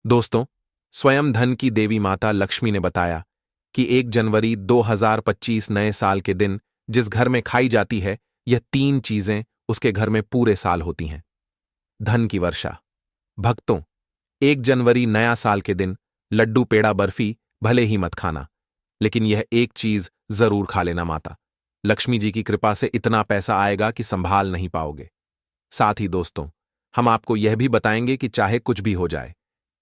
दोस्तों, स्वयं धन की देवी माता लक्ष्मी ने बताया कि 1 जनवरी 2025 नए साल के दिन जिस घर में खाई जाती है, यह 3 चीजें उसके घर में पूरे साल होती हैं। धन की वर्षा। भक्तों, 1 जनवरी नया साल के दिन लड्डू पेड़ा बर्फी भले ही मत खाना, लेकिन यह एक चीज जरूर खा लेना। माता लक्ष्मी जी की कृपा से इतना पैसा आएगा कि संभाल नहीं पाओगे। साथ ही दोस्तों, हम आपको यह भी बताएंगे कि चाहे कुछ भी हो जाए,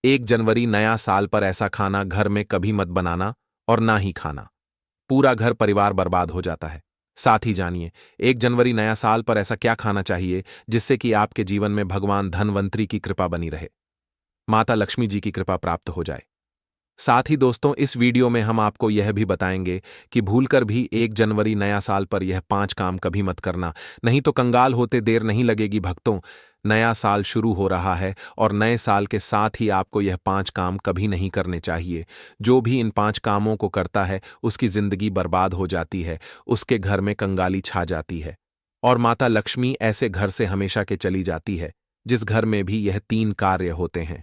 1 जनवरी नया साल पर ऐसा खाना घर में कभी मत बनाना और ना ही खाना। पूरा घर परिवार बर्बाद हो जाता है। साथ ही जानिए 1 जनवरी नया साल पर ऐसा क्या खाना चाहिए जिससे कि आपके जीवन में भगवान धनवंतरी की कृपा बनी रहे, माता लक्ष्मी जी की कृपा प्राप्त हो जाए। साथ ही दोस्तों, इस वीडियो में हम आपको यह भी बताएंगे कि भूलकर भी 1 जनवरी नया साल पर यह 5 काम कभी मत करना, नहीं तो कंगाल होते देर नहीं लगेगी। भक्तों, नया साल शुरू हो रहा है और नए साल के साथ ही आपको यह 5 काम कभी नहीं करने चाहिए। जो भी इन 5 कामों को करता है उसकी जिंदगी बर्बाद हो जाती है, उसके घर में कंगाली छा जाती है और माता लक्ष्मी ऐसे घर से हमेशा के चली जाती है जिस घर में भी यह 3 कार्य होते हैं।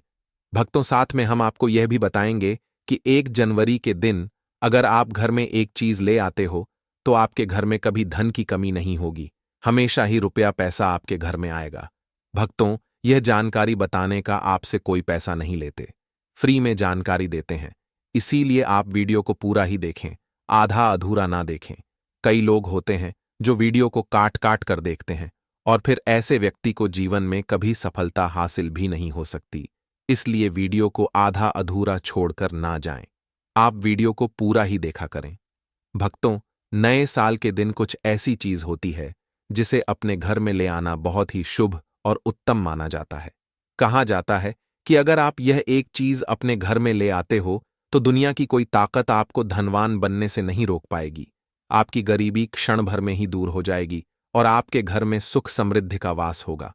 भक्तों, साथ में हम आपको यह भी बताएंगे कि 1 जनवरी के दिन अगर आप घर में एक चीज ले आते हो तो आपके घर में कभी धन की कमी नहीं होगी, हमेशा ही रुपया पैसा आपके घर में आएगा। भक्तों, यह जानकारी बताने का आपसे कोई पैसा नहीं लेते, फ्री में जानकारी देते हैं, इसीलिए आप वीडियो को पूरा ही देखें, आधा अधूरा ना देखें। कई लोग होते हैं जो वीडियो को काट काट कर देखते हैं और फिर ऐसे व्यक्ति को जीवन में कभी सफलता हासिल भी नहीं हो सकती। इसलिए वीडियो को आधा अधूरा छोड़कर ना जाएं, आप वीडियो को पूरा ही देखा करें। भक्तों, नए साल के दिन कुछ ऐसी चीज होती है जिसे अपने घर में ले आना बहुत ही शुभ और उत्तम माना जाता है। कहा जाता है कि अगर आप यह एक चीज अपने घर में ले आते हो तो दुनिया की कोई ताकत आपको धनवान बनने से नहीं रोक पाएगी। आपकी गरीबी क्षण भर में ही दूर हो जाएगी और आपके घर में सुख समृद्धि का वास होगा।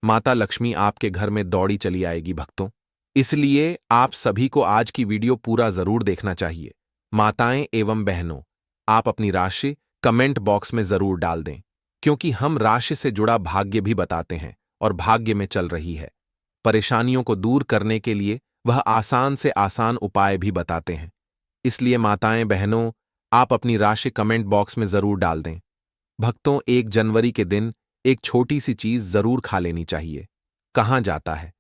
माता लक्ष्मी आपके घर में दौड़ी चली आएगी। भक्तों, इसलिए आप सभी को आज की वीडियो पूरा जरूर देखना चाहिए। माताएं एवं बहनों, आप अपनी राशि कमेंट बॉक्स में जरूर डाल दें, क्योंकि हम राशि से जुड़ा भाग्य भी बताते हैं और भाग्य में चल रही है परेशानियों को दूर करने के लिए वह आसान से आसान उपाय भी बताते हैं। इसलिए माताएं बहनों, आप अपनी राशि कमेंट बॉक्स में जरूर डाल दें। भक्तों, 1 जनवरी के दिन एक छोटी सी चीज जरूर खा लेनी चाहिए। कहा जाता है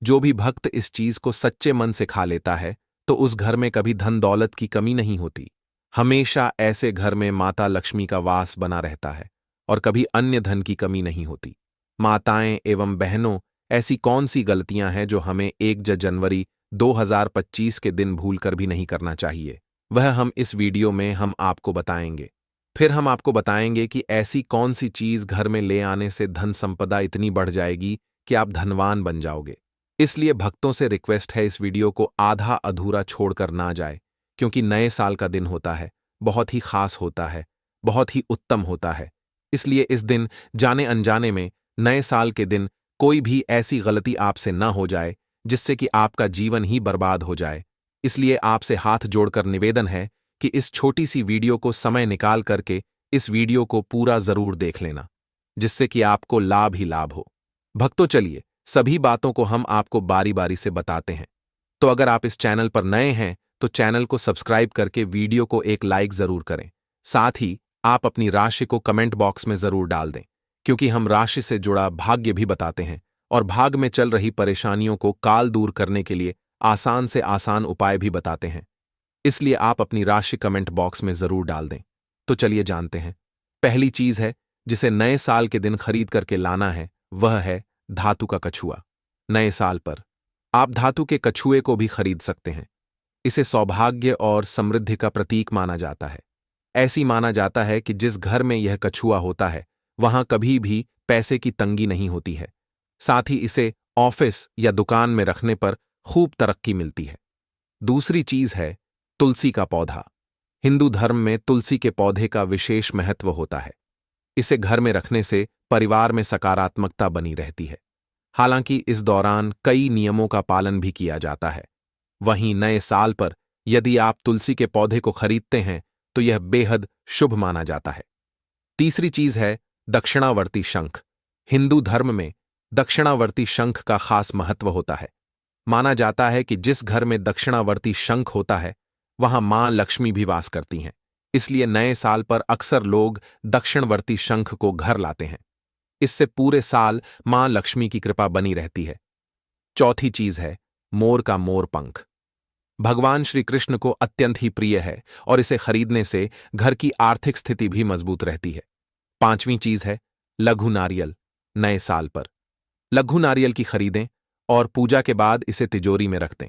जो भी भक्त इस चीज को सच्चे मन से खा लेता है तो उस घर में कभी धन दौलत की कमी नहीं होती। हमेशा ऐसे घर में माता लक्ष्मी का वास बना रहता है और कभी अन्य धन की कमी नहीं होती। माताएं एवं बहनों, ऐसी कौन सी गलतियां हैं जो हमें 1 जनवरी 2025 के दिन भूलकर भी नहीं करना चाहिए, वह हम इस वीडियो में हम आपको बताएंगे। फिर हम आपको बताएंगे कि ऐसी कौन सी चीज घर में ले आने से धन संपदा इतनी बढ़ जाएगी कि आप धनवान बन जाओगे। इसलिए भक्तों से रिक्वेस्ट है, इस वीडियो को आधा अधूरा छोड़कर ना जाए, क्योंकि नए साल का दिन होता है, बहुत ही खास होता है, बहुत ही उत्तम होता है। इसलिए इस दिन जाने अनजाने में नए साल के दिन कोई भी ऐसी गलती आपसे ना हो जाए जिससे कि आपका जीवन ही बर्बाद हो जाए। इसलिए आपसे हाथ जोड़कर निवेदन है कि इस छोटी सी वीडियो को समय निकाल करके इस वीडियो को पूरा जरूर देख लेना, जिससे कि आपको लाभ ही लाभ हो। भक्तों, चलिए सभी बातों को हम आपको बारी बारी से बताते हैं। तो अगर आप इस चैनल पर नए हैं तो चैनल को सब्सक्राइब करके वीडियो को एक लाइक जरूर करें। साथ ही आप अपनी राशि को कमेंट बॉक्स में जरूर डाल दें, क्योंकि हम राशि से जुड़ा भाग्य भी बताते हैं और भाग्य में चल रही परेशानियों को काल दूर करने के लिए आसान से आसान उपाय भी बताते हैं। इसलिए आप अपनी राशि कमेंट बॉक्स में जरूर डाल दें। तो चलिए जानते हैं। पहली चीज है जिसे नए साल के दिन खरीद करके लाना है, वह है धातु का कछुआ। नए साल पर आप धातु के कछुए को भी खरीद सकते हैं। इसे सौभाग्य और समृद्धि का प्रतीक माना जाता है। ऐसी माना जाता है कि जिस घर में यह कछुआ होता है वहां कभी भी पैसे की तंगी नहीं होती है। साथ ही इसे ऑफिस या दुकान में रखने पर खूब तरक्की मिलती है। दूसरी चीज है तुलसी का पौधा। हिंदू धर्म में तुलसी के पौधे का विशेष महत्व होता है। इसे घर में रखने से परिवार में सकारात्मकता बनी रहती है। हालांकि इस दौरान कई नियमों का पालन भी किया जाता है। वहीं नए साल पर यदि आप तुलसी के पौधे को खरीदते हैं तो यह बेहद शुभ माना जाता है। तीसरी चीज है दक्षिणावर्ती शंख। हिंदू धर्म में दक्षिणावर्ती शंख का खास महत्व होता है। माना जाता है कि जिस घर में दक्षिणावर्ती शंख होता है वहां मां लक्ष्मी भी वास करती हैं। इसलिए नए साल पर अक्सर लोग दक्षिणवर्ती शंख को घर लाते हैं। इससे पूरे साल मां लक्ष्मी की कृपा बनी रहती है। चौथी चीज है मोर का मोर पंख। भगवान श्री कृष्ण को अत्यंत ही प्रिय है और इसे खरीदने से घर की आर्थिक स्थिति भी मजबूत रहती है। पांचवीं चीज है लघु नारियल। नए साल पर लघु नारियल की खरीदें और पूजा के बाद इसे तिजोरी में रख दें।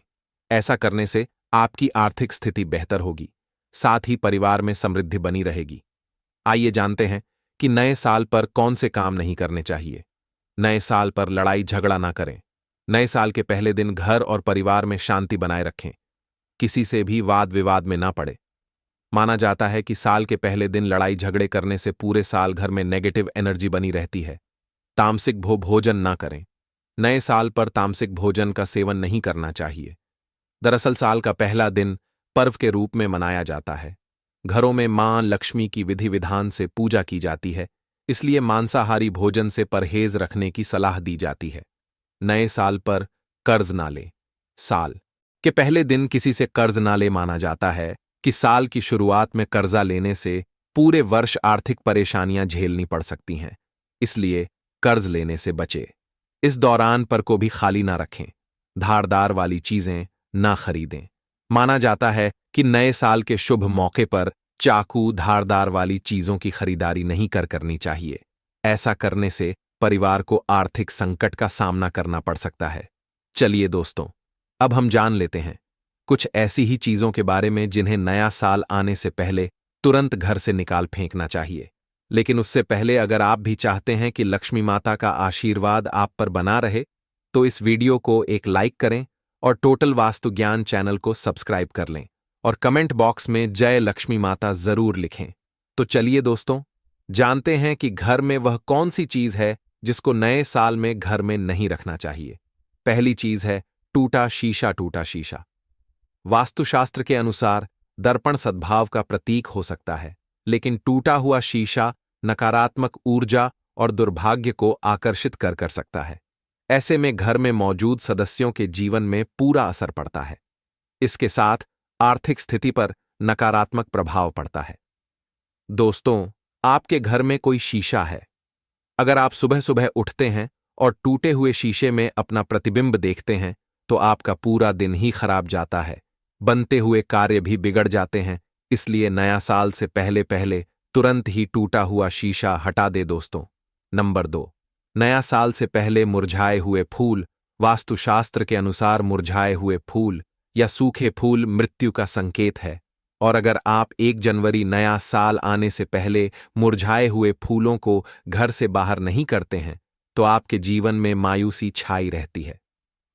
ऐसा करने से आपकी आर्थिक स्थिति बेहतर होगी, साथ ही परिवार में समृद्धि बनी रहेगी। आइए जानते हैं कि नए साल पर कौन से काम नहीं करने चाहिए। नए साल पर लड़ाई झगड़ा ना करें। नए साल के पहले दिन घर और परिवार में शांति बनाए रखें। किसी से भी वाद विवाद में ना पड़े। माना जाता है कि साल के पहले दिन लड़ाई झगड़े करने से पूरे साल घर में नेगेटिव एनर्जी बनी रहती है। तामसिक भोजन ना करें। नए साल पर तामसिक भोजन का सेवन नहीं करना चाहिए। दरअसल साल का पहला दिन पर्व के रूप में मनाया जाता है। घरों में मां लक्ष्मी की विधि विधान से पूजा की जाती है, इसलिए मांसाहारी भोजन से परहेज रखने की सलाह दी जाती है। नए साल पर कर्ज ना लें। साल के पहले दिन किसी से कर्ज ना ले। माना जाता है कि साल की शुरुआत में कर्जा लेने से पूरे वर्ष आर्थिक परेशानियां झेलनी पड़ सकती हैं, इसलिए कर्ज लेने से बचे। इस दौरान पर को भी खाली ना रखें। धारदार वाली चीजें ना खरीदें। माना जाता है कि नए साल के शुभ मौके पर चाकू धारदार वाली चीजों की खरीदारी नहीं करनी चाहिए। ऐसा करने से परिवार को आर्थिक संकट का सामना करना पड़ सकता है। चलिए दोस्तों, अब हम जान लेते हैं कुछ ऐसी ही चीजों के बारे में जिन्हें नया साल आने से पहले तुरंत घर से निकाल फेंकना चाहिए। लेकिन उससे पहले अगर आप भी चाहते हैं कि लक्ष्मी माता का आशीर्वाद आप पर बना रहे, तो इस वीडियो को एक लाइक करें और टोटल वास्तु ज्ञान चैनल को सब्सक्राइब कर लें और कमेंट बॉक्स में जय लक्ष्मी माता जरूर लिखें। तो चलिए दोस्तों, जानते हैं कि घर में वह कौन सी चीज है जिसको नए साल में घर में नहीं रखना चाहिए। पहली चीज है टूटा शीशा। टूटा शीशा वास्तुशास्त्र के अनुसार दर्पण सद्भाव का प्रतीक हो सकता है, लेकिन टूटा हुआ शीशा नकारात्मक ऊर्जा और दुर्भाग्य को आकर्षित कर सकता है। ऐसे में घर में मौजूद सदस्यों के जीवन में पूरा असर पड़ता है। इसके साथ आर्थिक स्थिति पर नकारात्मक प्रभाव पड़ता है। दोस्तों, आपके घर में कोई शीशा है। अगर आप सुबह सुबह उठते हैं और टूटे हुए शीशे में अपना प्रतिबिंब देखते हैं, तो आपका पूरा दिन ही खराब जाता है। बनते हुए कार्य भी बिगड़ जाते हैं। इसलिए नया साल से पहले पहले तुरंत ही टूटा हुआ शीशा हटा दे दोस्तों। नंबर 2, नया साल से पहले मुरझाए हुए फूल। वास्तुशास्त्र के अनुसार मुरझाए हुए फूल या सूखे फूल मृत्यु का संकेत है, और अगर आप 1 जनवरी नया साल आने से पहले मुरझाए हुए फूलों को घर से बाहर नहीं करते हैं, तो आपके जीवन में मायूसी छाई रहती है।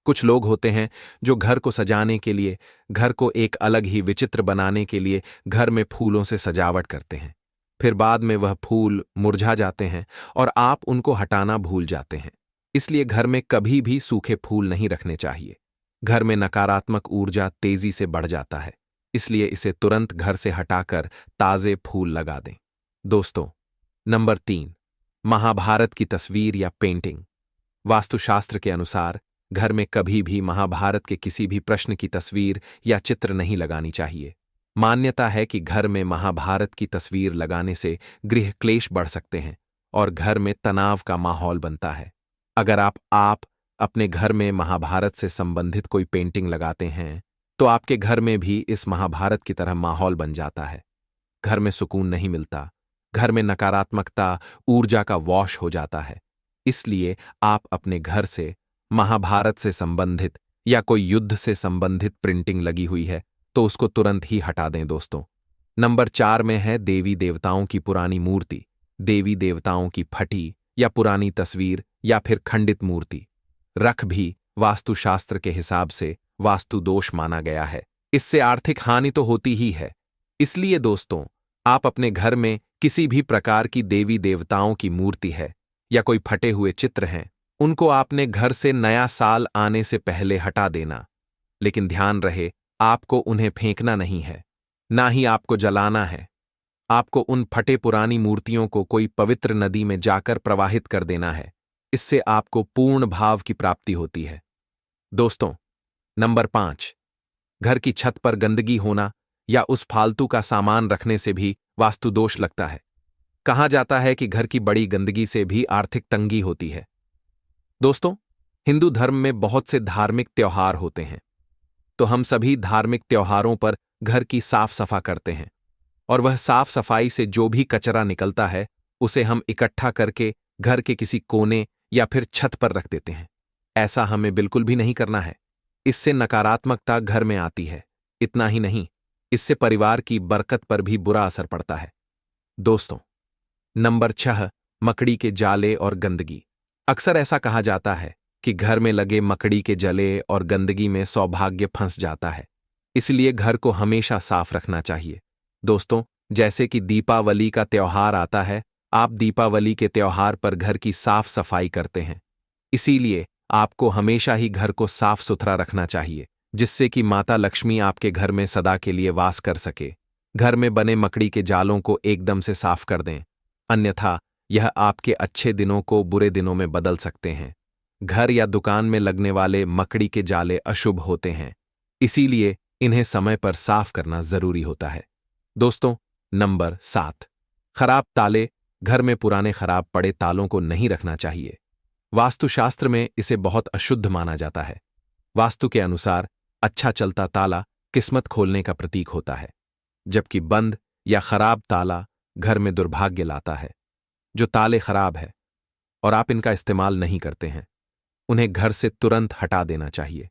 कुछ लोग होते हैं जो घर को सजाने के लिए, घर को एक अलग ही विचित्र बनाने के लिए घर में फूलों से सजावट करते हैं। फिर बाद में वह फूल मुरझा जाते हैं और आप उनको हटाना भूल जाते हैं। इसलिए घर में कभी भी सूखे फूल नहीं रखने चाहिए। घर में नकारात्मक ऊर्जा तेजी से बढ़ जाता है, इसलिए इसे तुरंत घर से हटाकर ताजे फूल लगा दें। दोस्तों, नंबर 3, महाभारत की तस्वीर या पेंटिंग। वास्तुशास्त्र के अनुसार घर में कभी भी महाभारत के किसी भी प्रश्न की तस्वीर या चित्र नहीं लगानी चाहिए। मान्यता है कि घर में महाभारत की तस्वीर लगाने से गृह क्लेश बढ़ सकते हैं और घर में तनाव का माहौल बनता है। अगर आप अपने घर में महाभारत से संबंधित कोई पेंटिंग लगाते हैं, तो आपके घर में भी इस महाभारत की तरह माहौल बन जाता है। घर में सुकून नहीं मिलता, घर में नकारात्मकता ऊर्जा का वॉश हो जाता है। इसलिए आप अपने घर से महाभारत से संबंधित या कोई युद्ध से संबंधित प्रिंटिंग लगी हुई है तो उसको तुरंत ही हटा दें दोस्तों। नंबर 4 में है देवी देवताओं की पुरानी मूर्ति। देवी देवताओं की फटी या पुरानी तस्वीर या फिर खंडित मूर्ति रख भी वास्तुशास्त्र के हिसाब से वास्तु दोष माना गया है। इससे आर्थिक हानि तो होती ही है। इसलिए दोस्तों, आप अपने घर में किसी भी प्रकार की देवी देवताओं की मूर्ति है या कोई फटे हुए चित्र हैं, उनको आपने घर से नया साल आने से पहले हटा देना। लेकिन ध्यान रहे, आपको उन्हें फेंकना नहीं है, ना ही आपको जलाना है। आपको उन फटे पुरानी मूर्तियों को कोई पवित्र नदी में जाकर प्रवाहित कर देना है। इससे आपको पूर्ण भाव की प्राप्ति होती है। दोस्तों, नंबर 5, घर की छत पर गंदगी होना या उस फालतू का सामान रखने से भी वास्तु दोष लगता है। कहा जाता है कि घर की बड़ी गंदगी से भी आर्थिक तंगी होती है। दोस्तों, हिंदू धर्म में बहुत से धार्मिक त्योहार होते हैं, तो हम सभी धार्मिक त्योहारों पर घर की साफ सफा करते हैं और वह साफ सफाई से जो भी कचरा निकलता है उसे हम इकट्ठा करके घर के किसी कोने या फिर छत पर रख देते हैं। ऐसा हमें बिल्कुल भी नहीं करना है। इससे नकारात्मकता घर में आती है। इतना ही नहीं, इससे परिवार की बरकत पर भी बुरा असर पड़ता है। दोस्तों, नंबर 6, मकड़ी के जाले और गंदगी। अक्सर ऐसा कहा जाता है कि घर में लगे मकड़ी के जले और गंदगी में सौभाग्य फंस जाता है, इसलिए घर को हमेशा साफ रखना चाहिए। दोस्तों, जैसे कि दीपावली का त्योहार आता है, आप दीपावली के त्योहार पर घर की साफ सफाई करते हैं, इसीलिए आपको हमेशा ही घर को साफ सुथरा रखना चाहिए, जिससे कि माता लक्ष्मी आपके घर में सदा के लिए वास कर सके। घर में बने मकड़ी के जालों को एकदम से साफ कर दें, अन्यथा यह आपके अच्छे दिनों को बुरे दिनों में बदल सकते हैं। घर या दुकान में लगने वाले मकड़ी के जाले अशुभ होते हैं, इसीलिए इन्हें समय पर साफ करना जरूरी होता है। दोस्तों, नंबर 7, खराब ताले। घर में पुराने खराब पड़े तालों को नहीं रखना चाहिए। वास्तुशास्त्र में इसे बहुत अशुद्ध माना जाता है। वास्तु के अनुसार अच्छा चलता ताला किस्मत खोलने का प्रतीक होता है, जबकि बंद या खराब ताला घर में दुर्भाग्य लाता है। जो ताले खराब है और आप इनका इस्तेमाल नहीं करते हैं, उन्हें घर से तुरंत हटा देना चाहिए।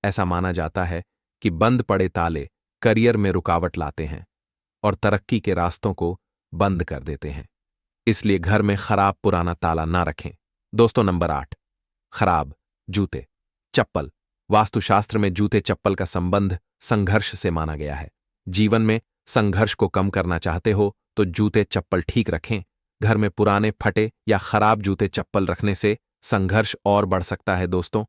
ऐसा माना जाता है कि बंद पड़े ताले करियर में रुकावट लाते हैं और तरक्की के रास्तों को बंद कर देते हैं, इसलिए घर में खराब पुराना ताला ना रखें। दोस्तों, नंबर 8, खराब जूते चप्पल। वास्तुशास्त्र में जूते चप्पल का संबंध संघर्ष से माना गया है। जीवन में संघर्ष को कम करना चाहते हो तो जूते चप्पल ठीक रखें। घर में पुराने फटे या खराब जूते चप्पल रखने से संघर्ष और बढ़ सकता है। दोस्तों,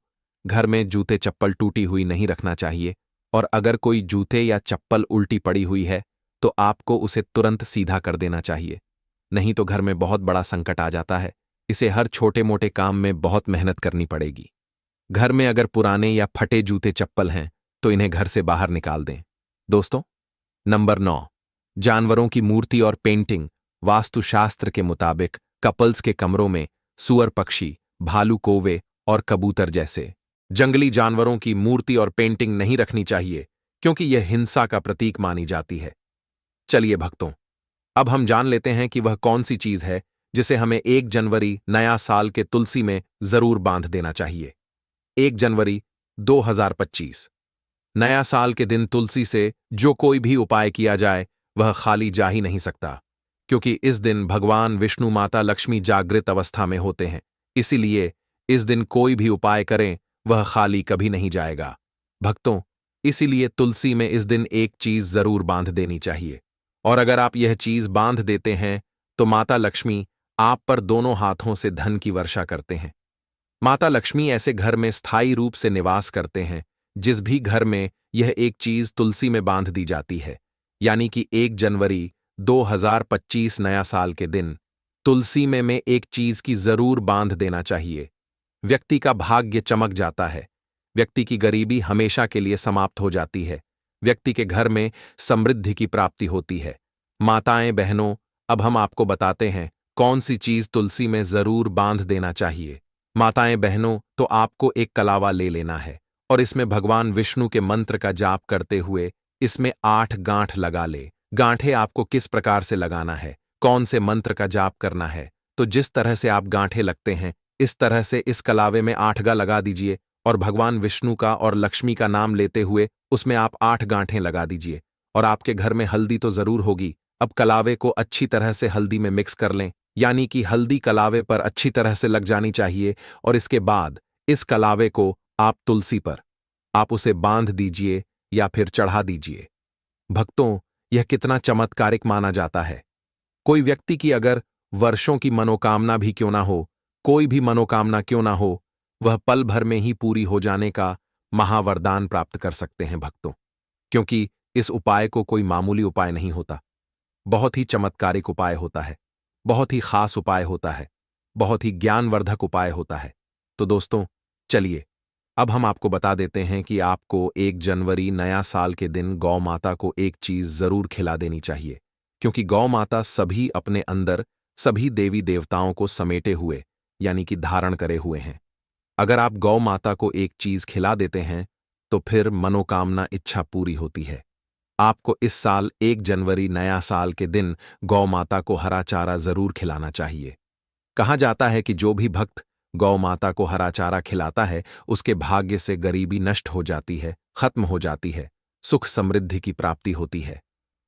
घर में जूते चप्पल टूटी हुई नहीं रखना चाहिए, और अगर कोई जूते या चप्पल उल्टी पड़ी हुई है तो आपको उसे तुरंत सीधा कर देना चाहिए, नहीं तो घर में बहुत बड़ा संकट आ जाता है। इसे हर छोटे मोटे काम में बहुत मेहनत करनी पड़ेगी। घर में अगर पुराने या फटे जूते चप्पल हैं तो इन्हें घर से बाहर निकाल दें। दोस्तों, नंबर 9, जानवरों की मूर्ति और पेंटिंग। वास्तुशास्त्र के मुताबिक कपल्स के कमरों में सुअर पक्षी, भालू, कौवे और कबूतर जैसे जंगली जानवरों की मूर्ति और पेंटिंग नहीं रखनी चाहिए, क्योंकि यह हिंसा का प्रतीक मानी जाती है। चलिए भक्तों, अब हम जान लेते हैं कि वह कौन सी चीज है जिसे हमें 1 जनवरी नया साल के तुलसी में जरूर बांध देना चाहिए। 1 जनवरी 2025 नया साल के दिन तुलसी से जो कोई भी उपाय किया जाए वह खाली जा ही नहीं सकता, क्योंकि इस दिन भगवान विष्णु, माता लक्ष्मी जागृत अवस्था में होते हैं। इसीलिए इस दिन कोई भी उपाय करें वह खाली कभी नहीं जाएगा। भक्तों, इसीलिए तुलसी में इस दिन एक चीज जरूर बांध देनी चाहिए, और अगर आप यह चीज बांध देते हैं तो माता लक्ष्मी आप पर दोनों हाथों से धन की वर्षा करते हैं। माता लक्ष्मी ऐसे घर में स्थायी रूप से निवास करते हैं जिस भी घर में यह एक चीज तुलसी में बांध दी जाती है, यानी कि 1 जनवरी 2025 नया साल के दिन तुलसी में एक चीज की जरूर बांध देना चाहिए। व्यक्ति का भाग्य चमक जाता है, व्यक्ति की गरीबी हमेशा के लिए समाप्त हो जाती है, व्यक्ति के घर में समृद्धि की प्राप्ति होती है। माताएं, बहनों, अब हम आपको बताते हैं कौन सी चीज तुलसी में जरूर बांध देना चाहिए। माताएं, बहनों, तो आपको एक कलावा ले लेना है और इसमें भगवान विष्णु के मंत्र का जाप करते हुए इसमें 8 गांठ लगा ले। गांठें आपको किस प्रकार से लगाना है, कौन से मंत्र का जाप करना है, तो जिस तरह से आप गांठें लगते हैं इस तरह से इस कलावे में 8 गा लगा दीजिए और भगवान विष्णु का और लक्ष्मी का नाम लेते हुए उसमें आप 8 गांठें लगा दीजिए। और आपके घर में हल्दी तो जरूर होगी। अब कलावे को अच्छी तरह से हल्दी में मिक्स कर लें, यानी कि हल्दी कलावे पर अच्छी तरह से लग जानी चाहिए, और इसके बाद इस कलावे को आप तुलसी पर आप उसे बांध दीजिए या फिर चढ़ा दीजिए। भक्तों, यह कितना चमत्कारिक माना जाता है। कोई व्यक्ति की अगर वर्षों की मनोकामना भी क्यों ना हो, कोई भी मनोकामना क्यों ना हो, वह पल भर में ही पूरी हो जाने का महावरदान प्राप्त कर सकते हैं भक्तों, क्योंकि इस उपाय को कोई मामूली उपाय नहीं होता, बहुत ही चमत्कारिक उपाय होता है, बहुत ही खास उपाय होता है, बहुत ही ज्ञानवर्धक उपाय होता है। तो दोस्तों, चलिए अब हम आपको बता देते हैं कि आपको 1 जनवरी नया साल के दिन गौ माता को एक चीज जरूर खिला देनी चाहिए, क्योंकि गौ माता सभी अपने अंदर सभी देवी देवताओं को समेटे हुए यानी कि धारण करे हुए हैं। अगर आप गौ माता को एक चीज खिला देते हैं तो फिर मनोकामना इच्छा पूरी होती है। आपको इस साल 1 जनवरी नया साल के दिन गौ माता को हरा चारा जरूर खिलाना चाहिए। कहा जाता है कि जो भी भक्त गौ माता को हरा चारा खिलाता है उसके भाग्य से गरीबी नष्ट हो जाती है, खत्म हो जाती है, सुख समृद्धि की प्राप्ति होती है।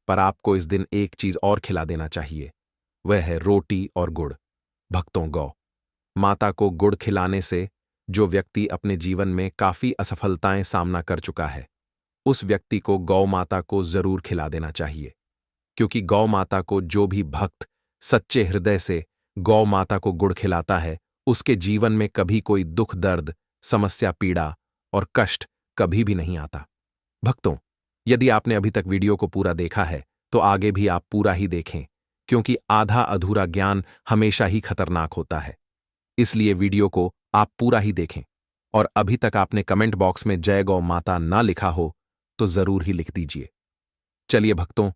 पर आपको इस दिन एक चीज और खिला देना चाहिए, वह है रोटी और गुड़। भक्तों, गौ माता को गुड़ खिलाने से जो व्यक्ति अपने जीवन में काफी असफलताएं सामना कर चुका है, उस व्यक्ति को गौ माता को जरूर खिला देना चाहिए, क्योंकि गौ माता को जो भी भक्त सच्चे हृदय से गौ माता को गुड़ खिलाता है उसके जीवन में कभी कोई दुख दर्द, समस्या, पीड़ा और कष्ट कभी भी नहीं आता। भक्तों, यदि आपने अभी तक वीडियो को पूरा देखा है तो आगे भी आप पूरा ही देखें, क्योंकि आधा अधूरा ज्ञान हमेशा ही खतरनाक होता है। इसलिए वीडियो को आप पूरा ही देखें। और अभी तक आपने कमेंट बॉक्स में जय गौ माता ना लिखा हो तो जरूर ही लिख दीजिए। चलिए भक्तों,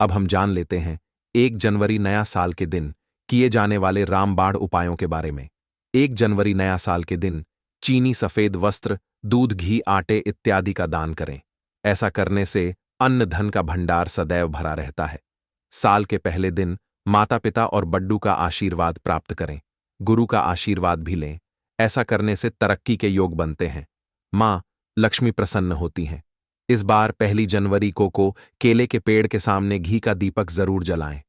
अब हम जान लेते हैं 1 जनवरी नया साल के दिन किए जाने वाले रामबाण उपायों के बारे में। 1 जनवरी नया साल के दिन चीनी, सफेद वस्त्र, दूध, घी, आटे इत्यादि का दान करें। ऐसा करने से अन्न धन का भंडार सदैव भरा रहता है। साल के पहले दिन माता पिता और बड्डू का आशीर्वाद प्राप्त करें। गुरु का आशीर्वाद भी लें। ऐसा करने से तरक्की के योग बनते हैं। मां लक्ष्मी प्रसन्न होती हैं। इस बार 1 जनवरी को केले के पेड़ के सामने घी का दीपक जरूर जलाएं।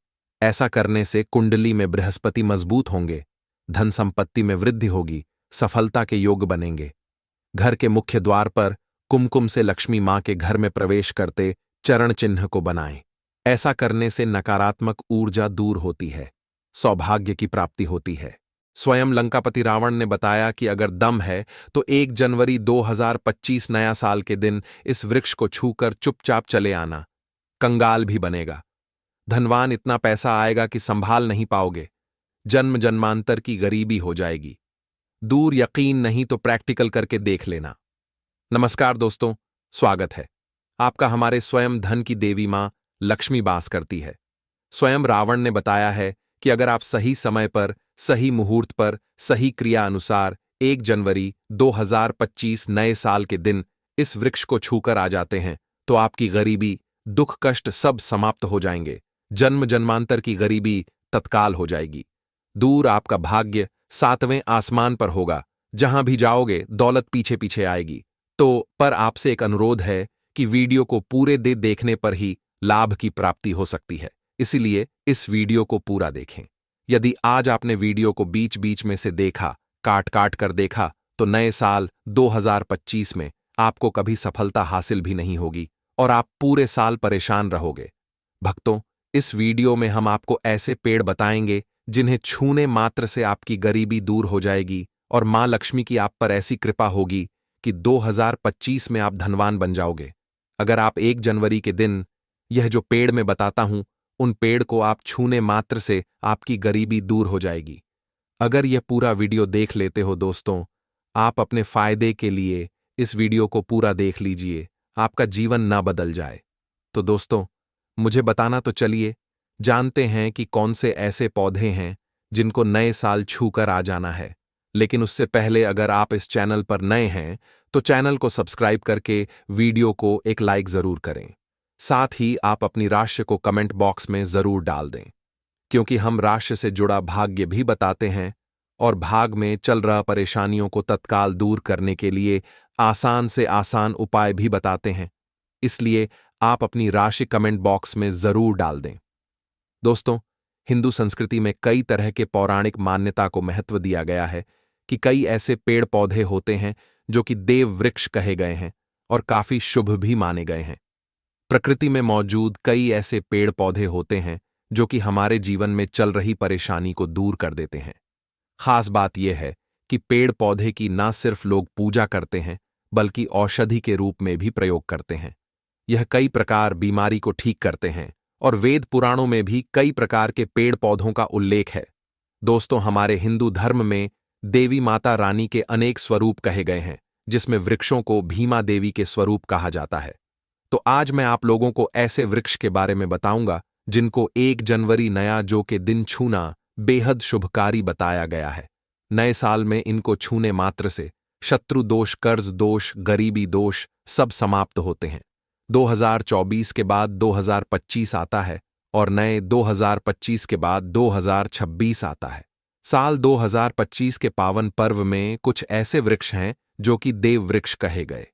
ऐसा करने से कुंडली में बृहस्पति मजबूत होंगे, धन संपत्ति में वृद्धि होगी, सफलता के योग बनेंगे। घर के मुख्य द्वार पर कुमकुम से लक्ष्मी मां के घर में प्रवेश करते चरण चिन्ह को बनाएं। ऐसा करने से नकारात्मक ऊर्जा दूर होती है, सौभाग्य की प्राप्ति होती है। स्वयं लंकापति रावण ने बताया कि अगर दम है तो 1 जनवरी 2025 नया साल के दिन इस वृक्ष को छूकर चुपचाप चले आना, कंगाल भी बनेगा। धनवान इतना पैसा आएगा कि संभाल नहीं पाओगे। जन्म जन्मांतर की गरीबी हो जाएगी। दूर यकीन नहीं तो प्रैक्टिकल करके देख लेना। नमस्कार दोस्तों, स्वागत है आपका हमारे स्वयं धन की देवी मां लक्ष्मी वास करती है। स्वयं रावण ने बताया है कि अगर आप सही समय पर, सही मुहूर्त पर, सही क्रिया अनुसार 1 जनवरी 2025 नए साल के दिन इस वृक्ष को छूकर आ जाते हैं तो आपकी गरीबी, दुख, कष्ट सब समाप्त हो जाएंगे। जन्म जन्मांतर की गरीबी तत्काल हो जाएगी। दूर आपका भाग्य 7वें आसमान पर होगा। जहां भी जाओगे दौलत पीछे पीछे आएगी। तो पर आपसे एक अनुरोध है कि वीडियो को पूरे देखने पर ही लाभ की प्राप्ति हो सकती है, इसलिए इस वीडियो को पूरा देखें। यदि आज आपने वीडियो को बीच बीच में से देखा, काट काट कर देखा, तो नए साल 2025 में आपको कभी सफलता हासिल भी नहीं होगी और आप पूरे साल परेशान रहोगे। भक्तों, इस वीडियो में हम आपको ऐसे पेड़ बताएंगे जिन्हें छूने मात्र से आपकी गरीबी दूर हो जाएगी और मां लक्ष्मी की आप पर ऐसी कृपा होगी कि 2025 में आप धनवान बन जाओगे। अगर आप 1 जनवरी के दिन यह जो पेड़ मैं बताता हूं, उन पेड़ को आप छूने मात्र से आपकी गरीबी दूर हो जाएगी। अगर यह पूरा वीडियो देख लेते हो दोस्तों, आप अपने फायदे के लिए इस वीडियो को पूरा देख लीजिए, आपका जीवन ना बदल जाए। तो दोस्तों, मुझे बताना तो चलिए, जानते हैं कि कौन से ऐसे पौधे हैं जिनको नए साल छूकर आ जाना है। लेकिन उससे पहले अगर आप इस चैनल पर नए हैं तो चैनल को सब्सक्राइब करके वीडियो को एक लाइक जरूर करें। साथ ही आप अपनी राशि को कमेंट बॉक्स में जरूर डाल दें, क्योंकि हम राशि से जुड़ा भाग्य भी बताते हैं और भाग में चल रहा परेशानियों को तत्काल दूर करने के लिए आसान से आसान उपाय भी बताते हैं। इसलिए आप अपनी राशि कमेंट बॉक्स में जरूर डाल दें। दोस्तों, हिंदू संस्कृति में कई तरह के पौराणिक मान्यता को महत्व दिया गया है कि कई ऐसे पेड़ पौधे होते हैं जो कि देव वृक्ष कहे गए हैं और काफी शुभ भी माने गए हैं। प्रकृति में मौजूद कई ऐसे पेड़ पौधे होते हैं जो कि हमारे जीवन में चल रही परेशानी को दूर कर देते हैं। खास बात यह है कि पेड़ पौधे की ना सिर्फ लोग पूजा करते हैं बल्कि औषधि के रूप में भी प्रयोग करते हैं। यह कई प्रकार बीमारी को ठीक करते हैं और वेद पुराणों में भी कई प्रकार के पेड़ पौधों का उल्लेख है। दोस्तों, हमारे हिंदू धर्म में देवी माता रानी के अनेक स्वरूप कहे गए हैं, जिसमें वृक्षों को भीमा देवी के स्वरूप कहा जाता है। तो आज मैं आप लोगों को ऐसे वृक्ष के बारे में बताऊंगा जिनको 1 जनवरी नया जो के दिन छूना बेहद शुभकारी बताया गया है। नए साल में इनको छूने मात्र से शत्रु दोष, कर्ज दोष, गरीबी दोष सब समाप्त होते हैं। 2024 के बाद 2025 आता है और नए 2025 के बाद 2026 आता है। साल 2025 के पावन पर्व में कुछ ऐसे वृक्ष हैं जो कि देव वृक्ष कहे गए,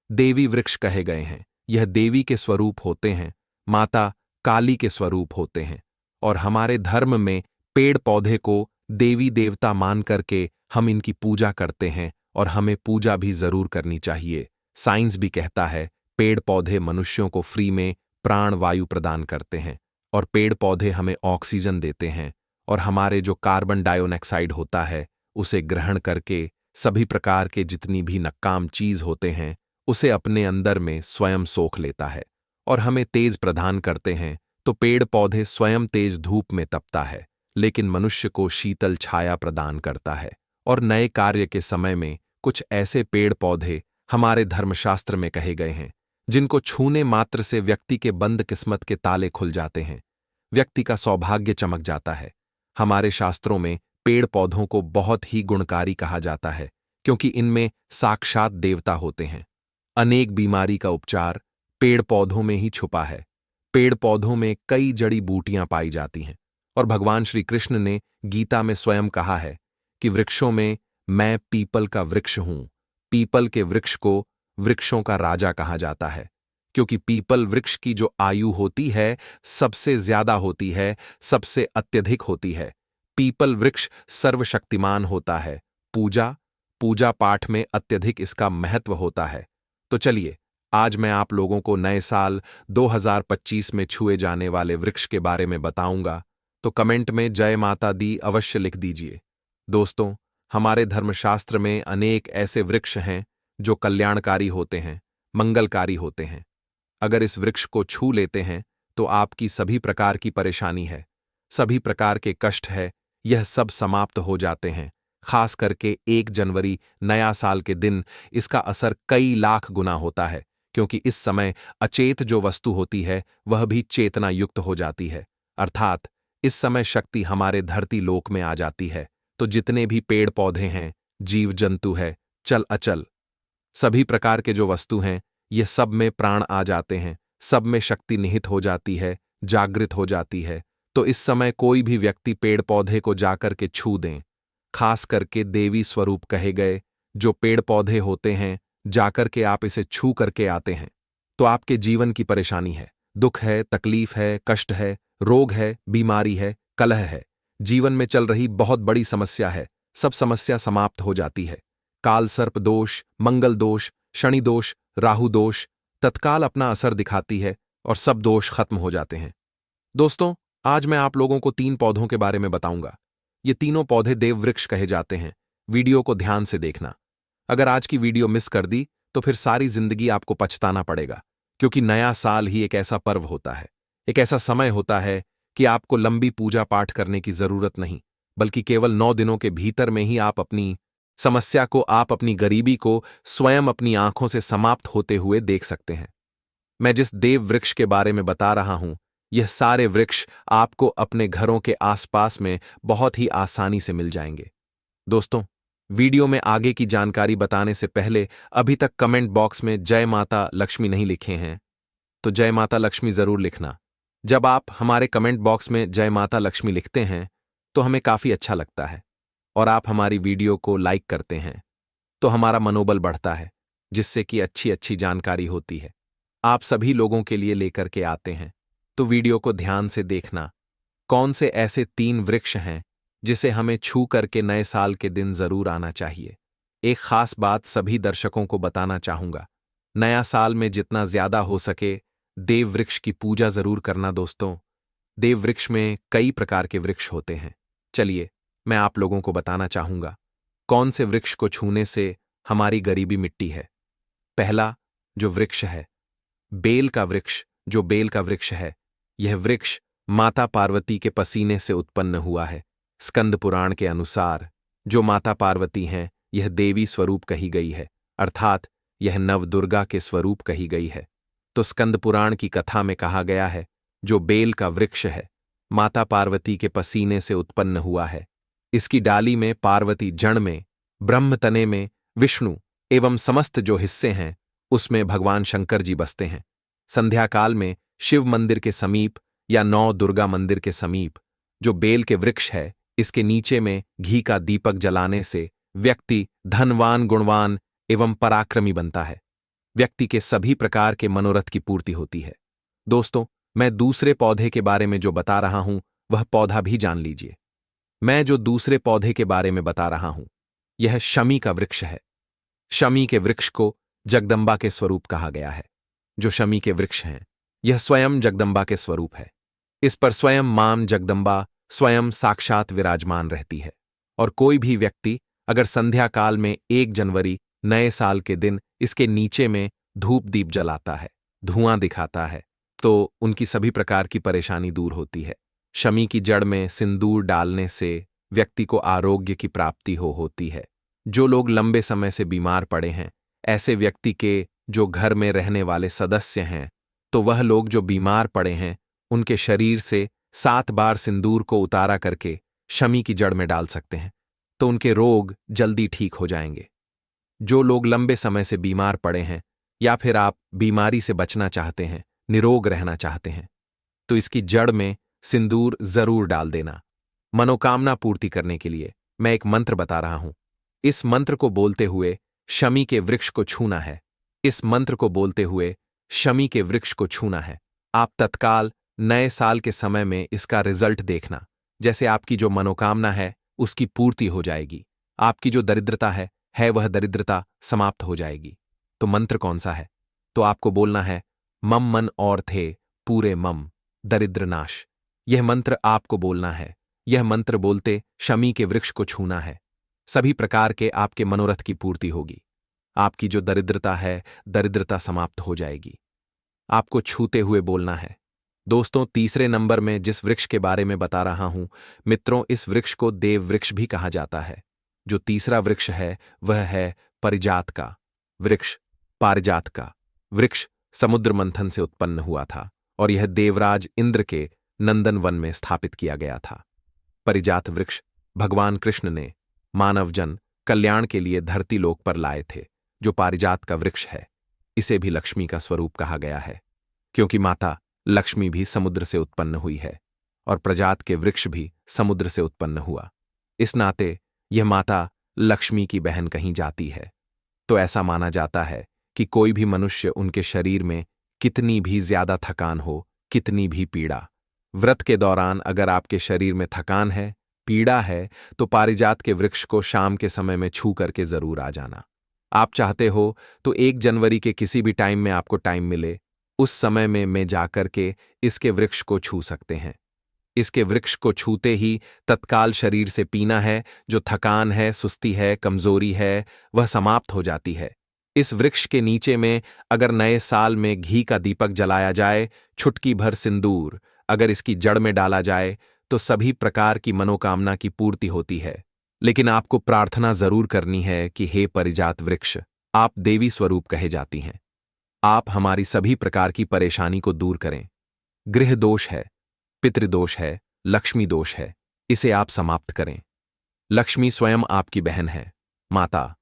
देवी वृक्ष कहे गए हैं। यह देवी के स्वरूप होते हैं, माता काली के स्वरूप होते हैं। और हमारे धर्म में पेड़ पौधे को देवी देवता मान करके हम इनकी पूजा करते हैं और हमें पूजा भी जरूर करनी चाहिए। साइंस भी कहता है पेड़ पौधे मनुष्यों को फ्री में प्राण वायु प्रदान करते हैं और पेड़ पौधे हमें ऑक्सीजन देते हैं और हमारे जो कार्बन डाइऑक्साइड होता है उसे ग्रहण करके सभी प्रकार के जितनी भी नकाम चीज होते हैं उसे अपने अंदर में स्वयं सोख लेता है और हमें तेज प्रदान करते हैं। तो पेड़ पौधे स्वयं तेज धूप में तपता है लेकिन मनुष्य को शीतल छाया प्रदान करता है। और नए कार्य के समय में कुछ ऐसे पेड़ पौधे हमारे धर्मशास्त्र में कहे गए हैं जिनको छूने मात्र से व्यक्ति के बंद किस्मत के ताले खुल जाते हैं, व्यक्ति का सौभाग्य चमक जाता है। हमारे शास्त्रों में पेड़ पौधों को बहुत ही गुणकारी कहा जाता है क्योंकि इनमें साक्षात देवता होते हैं। अनेक बीमारी का उपचार पेड़ पौधों में ही छुपा है। पेड़ पौधों में कई जड़ी बूटियां पाई जाती हैं और भगवान श्री कृष्ण ने गीता में स्वयं कहा है कि वृक्षों में मैं पीपल का वृक्ष हूं। पीपल के वृक्ष को वृक्षों का राजा कहा जाता है क्योंकि पीपल वृक्ष की जो आयु होती है सबसे ज्यादा होती है, सबसे अत्यधिक होती है। पीपल वृक्ष सर्वशक्तिमान होता है। पूजा पाठ में अत्यधिक इसका महत्व होता है। तो चलिए आज मैं आप लोगों को नए साल 2025 में छुए जाने वाले वृक्ष के बारे में बताऊंगा, तो कमेंट में जय माता दी अवश्य लिख दीजिए। दोस्तों, हमारे धर्मशास्त्र में अनेक ऐसे वृक्ष हैं जो कल्याणकारी होते हैं, मंगलकारी होते हैं। अगर इस वृक्ष को छू लेते हैं तो आपकी सभी प्रकार की परेशानी है, सभी प्रकार के कष्ट है, यह सब समाप्त हो जाते हैं। खास करके 1 जनवरी नया साल के दिन इसका असर कई लाख गुना होता है क्योंकि इस समय अचेत जो वस्तु होती है वह भी चेतना युक्त हो जाती है। अर्थात इस समय शक्ति हमारे धरती लोक में आ जाती है। तो जितने भी पेड़ पौधे हैं, जीव जंतु है, चल अचल, सभी प्रकार के जो वस्तु हैं, ये सब में प्राण आ जाते हैं, सब में शक्ति निहित हो जाती है, जागृत हो जाती है। तो इस समय कोई भी व्यक्ति पेड़ पौधे को जाकर के छू दें, खास करके देवी स्वरूप कहे गए जो पेड़ पौधे होते हैं, जाकर के आप इसे छू करके आते हैं तो आपके जीवन की परेशानी है, दुख है, तकलीफ है, कष्ट है, रोग है, बीमारी है, कलह है, जीवन में चल रही बहुत बड़ी समस्या है, सब समस्या समाप्त हो जाती है। काल सर्प दोष, मंगल दोष, शनि दोष, राहु दोष तत्काल अपना असर दिखाती है और सब दोष खत्म हो जाते हैं। दोस्तों, आज मैं आप लोगों को 3 पौधों के बारे में बताऊंगा। ये तीनों पौधे देव वृक्ष कहे जाते हैं। वीडियो को ध्यान से देखना। अगर आज की वीडियो मिस कर दी तो फिर सारी जिंदगी आपको पछताना पड़ेगा क्योंकि नया साल ही एक ऐसा पर्व होता है, एक ऐसा समय होता है कि आपको लंबी पूजा पाठ करने की जरूरत नहीं, बल्कि केवल 9 दिनों के भीतर में ही आप अपनी समस्या को, आप अपनी गरीबी को स्वयं अपनी आंखों से समाप्त होते हुए देख सकते हैं। मैं जिस देव वृक्ष के बारे में बता रहा हूं, यह सारे वृक्ष आपको अपने घरों के आसपास में बहुत ही आसानी से मिल जाएंगे। दोस्तों, वीडियो में आगे की जानकारी बताने से पहले अभी तक कमेंट बॉक्स में जय माता लक्ष्मी नहीं लिखे हैं तो जय माता लक्ष्मी जरूर लिखना। जब आप हमारे कमेंट बॉक्स में जय माता लक्ष्मी लिखते हैं तो हमें काफी अच्छा लगता है और आप हमारी वीडियो को लाइक करते हैं तो हमारा मनोबल बढ़ता है, जिससे कि अच्छी अच्छी जानकारी होती है, आप सभी लोगों के लिए लेकर के आते हैं। तो वीडियो को ध्यान से देखना। कौन से ऐसे 3 वृक्ष हैं जिसे हमें छू करके नए साल के दिन जरूर आना चाहिए। एक खास बात सभी दर्शकों को बताना चाहूंगा, नया साल में जितना ज्यादा हो सके देव वृक्ष की पूजा जरूर करना। दोस्तों, देव वृक्ष में कई प्रकार के वृक्ष होते हैं। चलिए मैं आप लोगों को बताना चाहूंगा कौन से वृक्ष को छूने से हमारी गरीबी मिटती है। पहला जो वृक्ष है, बेल का वृक्ष। जो बेल का वृक्ष है, यह वृक्ष माता पार्वती के पसीने से उत्पन्न हुआ है। स्कंद पुराण के अनुसार जो माता पार्वती हैं, यह देवी स्वरूप कही गई है अर्थात यह नवदुर्गा के स्वरूप कही गई है। तो स्कंद पुराण की कथा में कहा गया है, जो बेल का वृक्ष है, माता पार्वती के पसीने से उत्पन्न हुआ है। इसकी डाली में पार्वती, जड़ में ब्रह्म, तने में विष्णु एवं समस्त जो हिस्से हैं उसमें भगवान शंकर जी बसते हैं। संध्या काल में शिव मंदिर के समीप या नौ दुर्गा मंदिर के समीप जो बेल के वृक्ष है, इसके नीचे में घी का दीपक जलाने से व्यक्ति धनवान, गुणवान एवं पराक्रमी बनता है। व्यक्ति के सभी प्रकार के मनोरथ की पूर्ति होती है। दोस्तों, मैं दूसरे पौधे के बारे में जो बता रहा हूं वह पौधा भी जान लीजिए। मैं जो दूसरे पौधे के बारे में बता रहा हूं यह शमी का वृक्ष है। शमी के वृक्ष को जगदंबा के स्वरूप कहा गया है। जो शमी के वृक्ष हैं, यह स्वयं जगदंबा के स्वरूप है। इस पर स्वयं मां जगदंबा स्वयं साक्षात विराजमान रहती है। और कोई भी व्यक्ति अगर संध्या काल में 1 जनवरी नए साल के दिन इसके नीचे में धूप दीप जलाता है, धुआं दिखाता है, तो उनकी सभी प्रकार की परेशानी दूर होती है। शमी की जड़ में सिंदूर डालने से व्यक्ति को आरोग्य की प्राप्ति होती है। जो लोग लंबे समय से बीमार पड़े हैं, ऐसे व्यक्ति के जो घर में रहने वाले सदस्य हैं, तो वह लोग जो बीमार पड़े हैं उनके शरीर से 7 बार सिंदूर को उतारा करके शमी की जड़ में डाल सकते हैं, तो उनके रोग जल्दी ठीक हो जाएंगे। जो लोग लंबे समय से बीमार पड़े हैं या फिर आप बीमारी से बचना चाहते हैं, निरोग रहना चाहते हैं, तो इसकी जड़ में सिंदूर जरूर डाल देना। मनोकामना पूर्ति करने के लिए मैं एक मंत्र बता रहा हूं। इस मंत्र को बोलते हुए शमी के वृक्ष को छूना है। इस मंत्र को बोलते हुए शमी के वृक्ष को छूना है। आप तत्काल नए साल के समय में इसका रिजल्ट देखना। जैसे आपकी जो मनोकामना है उसकी पूर्ति हो जाएगी। आपकी जो दरिद्रता है वह दरिद्रता समाप्त हो जाएगी। तो मंत्र कौन सा है? तो आपको बोलना है, मम मन और थे पूरे मम दरिद्र नाश। यह मंत्र आपको बोलना है। यह मंत्र बोलते शमी के वृक्ष को छूना है। सभी प्रकार के आपके मनोरथ की पूर्ति होगी। आपकी जो दरिद्रता है, दरिद्रता समाप्त हो जाएगी। आपको छूते हुए बोलना है। दोस्तों, तीसरे नंबर में जिस वृक्ष के बारे में बता रहा हूं मित्रों, इस वृक्ष को देव वृक्ष भी कहा जाता है। जो तीसरा वृक्ष है वह है पारिजात का वृक्ष। पारिजात का वृक्ष समुद्र मंथन से उत्पन्न हुआ था और यह देवराज इंद्र के नंदन वन में स्थापित किया गया था। पारिजात वृक्ष भगवान कृष्ण ने मानव जन कल्याण के लिए धरती लोक पर लाए थे। जो पारिजात का वृक्ष है, इसे भी लक्ष्मी का स्वरूप कहा गया है, क्योंकि माता लक्ष्मी भी समुद्र से उत्पन्न हुई है और पारिजात के वृक्ष भी समुद्र से उत्पन्न हुआ। इस नाते यह माता लक्ष्मी की बहन कही जाती है। तो ऐसा माना जाता है कि कोई भी मनुष्य, उनके शरीर में कितनी भी ज्यादा थकान हो, कितनी भी पीड़ा, व्रत के दौरान अगर आपके शरीर में थकान है, पीड़ा है, तो पारिजात के वृक्ष को शाम के समय में छू करके जरूर आ जाना। आप चाहते हो तो 1 जनवरी के किसी भी टाइम में आपको टाइम मिले, उस समय में जाकर के इसके वृक्ष को छू सकते हैं। इसके वृक्ष को छूते ही तत्काल शरीर से पीना है, जो थकान है, सुस्ती है, कमजोरी है, वह समाप्त हो जाती है। इस वृक्ष के नीचे में अगर नए साल में घी का दीपक जलाया जाए, छुटकी भर सिंदूर अगर इसकी जड़ में डाला जाए, तो सभी प्रकार की मनोकामना की पूर्ति होती है। लेकिन आपको प्रार्थना जरूर करनी है कि हे पारिजात वृक्ष, आप देवी स्वरूप कहे जाती हैं। आप हमारी सभी प्रकार की परेशानी को दूर करें। गृह दोष है, पितृदोष है, लक्ष्मी दोष है, इसे आप समाप्त करें। लक्ष्मी स्वयं आपकी बहन है। माता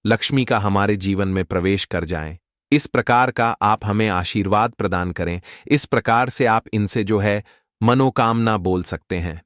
लक्ष्मी का हमारे जीवन में प्रवेश कर जाएं, इस प्रकार का आप हमें आशीर्वाद प्रदान करें। इस प्रकार से आप इनसे जो है मनोकामना बोल सकते हैं।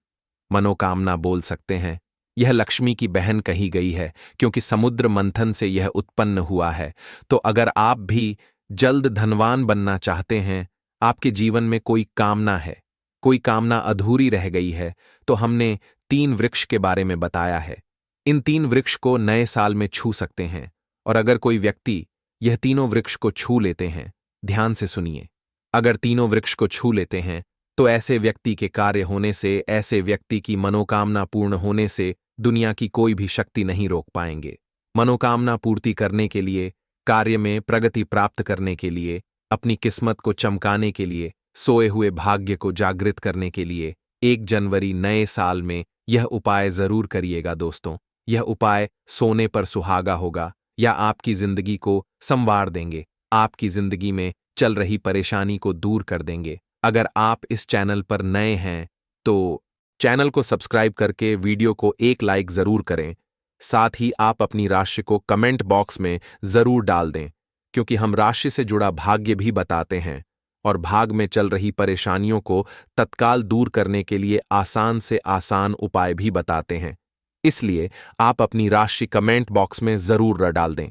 मनोकामना बोल सकते हैं। यह लक्ष्मी की बहन कही गई है, क्योंकि समुद्र मंथन से यह उत्पन्न हुआ है। तो अगर आप भी जल्द धनवान बनना चाहते हैं, आपके जीवन में कोई कामना है, कोई कामना अधूरी रह गई है, तो हमने 3 वृक्ष के बारे में बताया है। इन 3 वृक्ष को नए साल में छू सकते हैं। और अगर कोई व्यक्ति यह तीनों वृक्ष को छू लेते हैं, ध्यान से सुनिए, अगर तीनों वृक्ष को छू लेते हैं तो ऐसे व्यक्ति के कार्य होने से, ऐसे व्यक्ति की मनोकामना पूर्ण होने से दुनिया की कोई भी शक्ति नहीं रोक पाएंगे। मनोकामना पूर्ति करने के लिए, कार्य में प्रगति प्राप्त करने के लिए, अपनी किस्मत को चमकाने के लिए, सोए हुए भाग्य को जागृत करने के लिए 1 जनवरी नए साल में यह उपाय जरूर करिएगा। दोस्तों, यह उपाय सोने पर सुहागा होगा। या आपकी जिंदगी को संवार देंगे, आपकी जिंदगी में चल रही परेशानी को दूर कर देंगे। अगर आप इस चैनल पर नए हैं तो चैनल को सब्सक्राइब करके वीडियो को एक लाइक जरूर करें। साथ ही आप अपनी राशि को कमेंट बॉक्स में जरूर डाल दें, क्योंकि हम राशि से जुड़ा भाग्य भी बताते हैं और भाग में चल रही परेशानियों को तत्काल दूर करने के लिए आसान से आसान उपाय भी बताते हैं। इसलिए आप अपनी राशि कमेंट बॉक्स में जरूर डाल दें।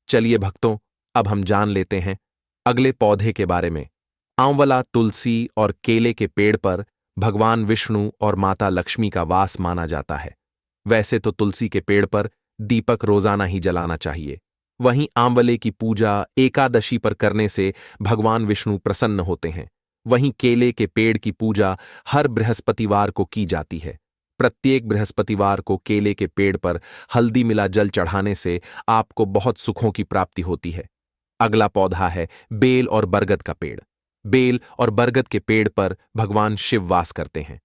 चलिए भक्तों, अब हम जान लेते हैं अगले पौधे के बारे में। आंवला, तुलसी और केले के पेड़ पर भगवान विष्णु और माता लक्ष्मी का वास माना जाता है। वैसे तो तुलसी के पेड़ पर दीपक रोजाना ही जलाना चाहिए, वहीं आंवले की पूजा एकादशी पर करने से भगवान विष्णु प्रसन्न होते हैं। वहीं केले के पेड़ की पूजा हर बृहस्पतिवार को की जाती है। प्रत्येक बृहस्पतिवार को केले के पेड़ पर हल्दी मिला जल चढ़ाने से आपको बहुत सुखों की प्राप्ति होती है। अगला पौधा है बेल और बरगद का पेड़। बेल और बरगद के पेड़ पर भगवान शिव वास करते हैं।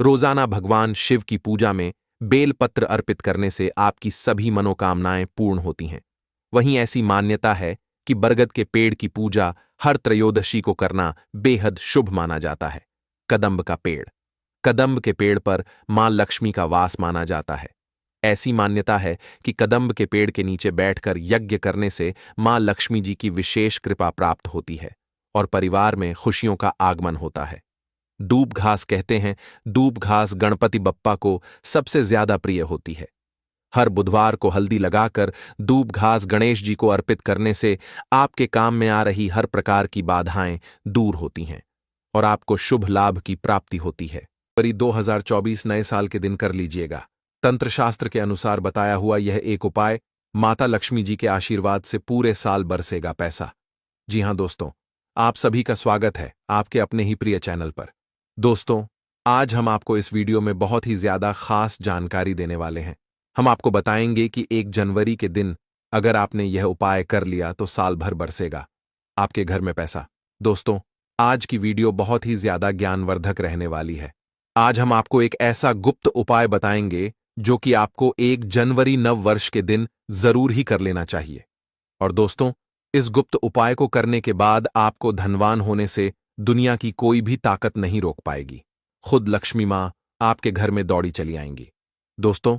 रोजाना भगवान शिव की पूजा में बेल पत्र अर्पित करने से आपकी सभी मनोकामनाएं पूर्ण होती हैं। वहीं ऐसी मान्यता है कि बरगद के पेड़ की पूजा हर त्रयोदशी को करना बेहद शुभ माना जाता है। कदंब का पेड़। कदंब के पेड़ पर मां लक्ष्मी का वास माना जाता है। ऐसी मान्यता है कि कदंब के पेड़ के नीचे बैठकर यज्ञ करने से मां लक्ष्मी जी की विशेष कृपा प्राप्त होती है और परिवार में खुशियों का आगमन होता है। दूब घास कहते हैं, दूब घास गणपति बप्पा को सबसे ज्यादा प्रिय होती है। हर बुधवार को हल्दी लगाकर दूब घास गणेश जी को अर्पित करने से आपके काम में आ रही हर प्रकार की बाधाएं दूर होती हैं और आपको शुभ लाभ की प्राप्ति होती है। जनवरी 2024 नए साल के दिन कर लीजिएगा। तंत्र शास्त्र के अनुसार बताया हुआ यह एक उपाय माता लक्ष्मी जी के आशीर्वाद से पूरे साल बरसेगा पैसा। जी हां दोस्तों, आप सभी का स्वागत है आपके अपने ही प्रिय चैनल पर। दोस्तों, आज हम आपको इस वीडियो में बहुत ही ज्यादा खास जानकारी देने वाले हैं। हम आपको बताएंगे कि 1 जनवरी के दिन अगर आपने यह उपाय कर लिया तो साल भर बरसेगा आपके घर में पैसा। दोस्तों, आज की वीडियो बहुत ही ज्यादा ज्ञानवर्धक रहने वाली है। आज हम आपको एक ऐसा गुप्त उपाय बताएंगे जो कि आपको 1 जनवरी नव वर्ष के दिन जरूर ही कर लेना चाहिए। और दोस्तों, इस गुप्त उपाय को करने के बाद आपको धनवान होने से दुनिया की कोई भी ताकत नहीं रोक पाएगी। खुद लक्ष्मी मां आपके घर में दौड़ी चली आएंगी। दोस्तों,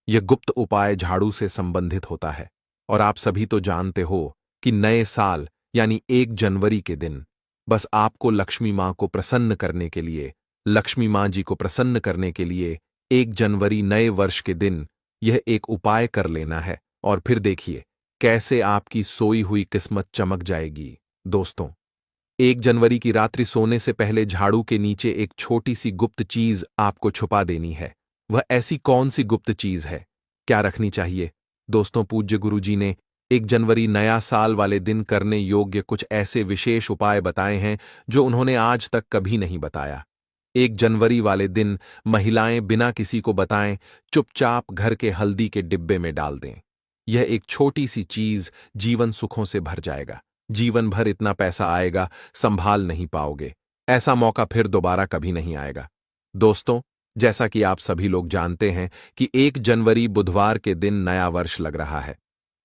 यह गुप्त उपाय झाड़ू से संबंधित होता है और आप सभी तो जानते हो कि नए साल यानी 1 जनवरी के दिन बस आपको लक्ष्मी मां को प्रसन्न करने के लिए, लक्ष्मी मां जी को प्रसन्न करने के लिए 1 जनवरी नए वर्ष के दिन यह एक उपाय कर लेना है और फिर देखिए कैसे आपकी सोई हुई किस्मत चमक जाएगी। दोस्तों, 1 जनवरी की रात्रि सोने से पहले झाड़ू के नीचे एक छोटी सी गुप्त चीज आपको छुपा देनी है। वह ऐसी कौन सी गुप्त चीज है, क्या रखनी चाहिए? दोस्तों, पूज्य गुरुजी ने 1 जनवरी नया साल वाले दिन करने योग्य कुछ ऐसे विशेष उपाय बताए हैं जो उन्होंने आज तक कभी नहीं बताया। 1 जनवरी वाले दिन महिलाएं बिना किसी को बताएं चुपचाप घर के हल्दी के डिब्बे में डाल दें। यह एक छोटी सी चीज जीवन सुखों से भर जाएगा। जीवन भर इतना पैसा आएगा, संभाल नहीं पाओगे। ऐसा मौका फिर दोबारा कभी नहीं आएगा। दोस्तों, जैसा कि आप सभी लोग जानते हैं कि 1 जनवरी बुधवार के दिन नया वर्ष लग रहा है।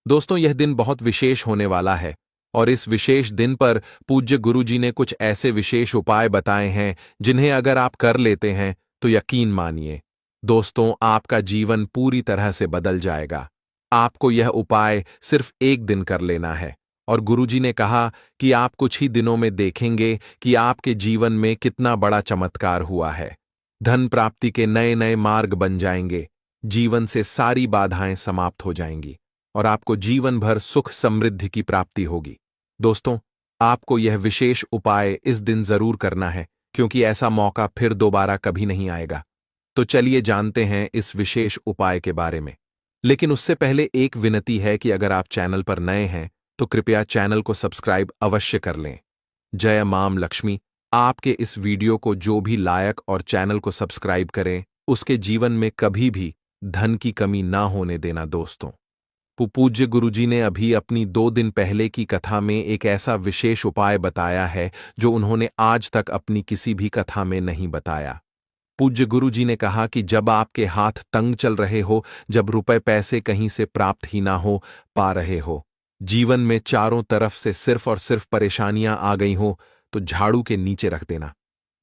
दोस्तों, यह दिन बहुत विशेष होने वाला है और इस विशेष दिन पर पूज्य गुरुजी ने कुछ ऐसे विशेष उपाय बताए हैं जिन्हें अगर आप कर लेते हैं तो यकीन मानिए दोस्तों, आपका जीवन पूरी तरह से बदल जाएगा। आपको यह उपाय सिर्फ 1 दिन कर लेना है और गुरुजी ने कहा कि आप कुछ ही दिनों में देखेंगे कि आपके जीवन में कितना बड़ा चमत्कार हुआ है। धन प्राप्ति के नए नए मार्ग बन जाएंगे, जीवन से सारी बाधाएं समाप्त हो जाएंगी और आपको जीवन भर सुख समृद्धि की प्राप्ति होगी। दोस्तों, आपको यह विशेष उपाय इस दिन जरूर करना है क्योंकि ऐसा मौका फिर दोबारा कभी नहीं आएगा। तो चलिए जानते हैं इस विशेष उपाय के बारे में। लेकिन उससे पहले एक विनती है कि अगर आप चैनल पर नए हैं तो कृपया चैनल को सब्सक्राइब अवश्य कर लें। जय मां लक्ष्मी आपके इस वीडियो को जो भी लायक और चैनल को सब्सक्राइब करें उसके जीवन में कभी भी धन की कमी ना होने देना। दोस्तों, पूज्य गुरुजी ने अभी अपनी 2 दिन पहले की कथा में एक ऐसा विशेष उपाय बताया है जो उन्होंने आज तक अपनी किसी भी कथा में नहीं बताया। पूज्य गुरु जी ने कहा कि जब आपके हाथ तंग चल रहे हो, जब रुपए पैसे कहीं से प्राप्त ही ना हो पा रहे हो, जीवन में चारों तरफ से सिर्फ और सिर्फ परेशानियां आ गई हो, तो झाड़ू के नीचे रख देना।